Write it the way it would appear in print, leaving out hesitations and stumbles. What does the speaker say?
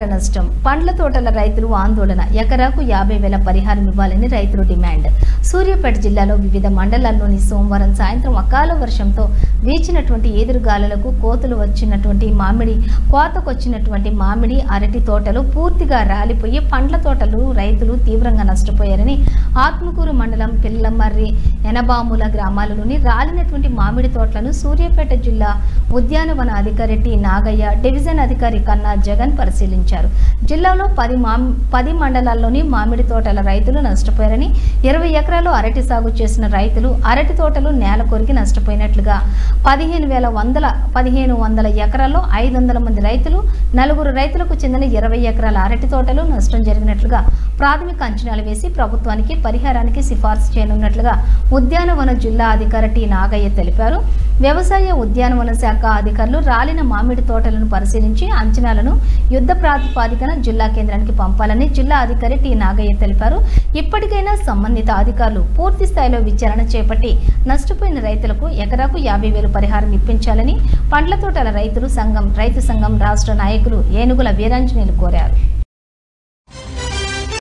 నష్టం పండ్ల తోటల రైతులు ఆందోళన ఎకరాకు 50,000 పరిహారం ఇవ్వాలని రైతులు డిమాండ్. సూర్యాపేట జిల్లాలో వివిధ మండలాల్లోని సోమవారం సాయంత్రం అకాల వర్షంతో వీచినటువంటి ఎదురుగాలులకు కోతకొచ్చినటువంటి మామిడి అరటి తోటలు పూర్తిగా రాలిపోయి పండ్ల తోటలు రైతులు తీవ్రంగా నష్టపోయారని ఆత్మకూరు మండలం పిల్లమర్రి ఎనబాముల గ్రామాలలోని రాలినటువంటి మామిడి తోటలను సూర్యాపేట జిల్లా ఉద్యానవన అధికారి టి నాగయ్య డివిజన్ అధికారి కన్నా జగన్ పరిశీలించారు. జిల్లాలో 10 మండలాల్లోని మామిడి తోటల రైతులు నష్టపోయారని 20 ఎకరాలు అరటి సాగు చేసిన రైతులు అరటి తోటలు నేల కొరికి నష్టపోయినట్లుగా 1500 ఎకరాల్లో 500 మంది రైతులు 4 రైతులకు చెందిన 20 ఎకరాల అరటి తోటలు నష్టం జరిగినట్లుగా ప్రాథమిక అంచనాలు వేసి ప్రభుత్వానికి పరిహారానికి సిఫార్సు చేయనున్నట్లుగా ఉద్యానవన జిల్లా అధికారి టి నాగయ్య తెలిపారు. వ్యవసాయ ఉద్యానవన శాఖ అధికారులు రాలిన మామిడి తోటలను పరిశీలించి అంచనాలను యుద్ధ ప్రాతిపదికన జిల్లా కేంద్రానికి పంపాలని జిల్లా అధికారి టి నాగయ్య తెలిపారు. ఇప్పటికైనా సంబంధిత అధికారులు పూర్తి స్థాయిలో విచారణ చేపట్టి నష్టపోయిన రైతులకు ఎకరాకు 50,000 పరిహారం ఇప్పించాలని పండ్ల తోటల రైతు సంఘం రాష్ట్ర నాయకులు ఏనుగుల వీరాంజనేయులు కోరారు.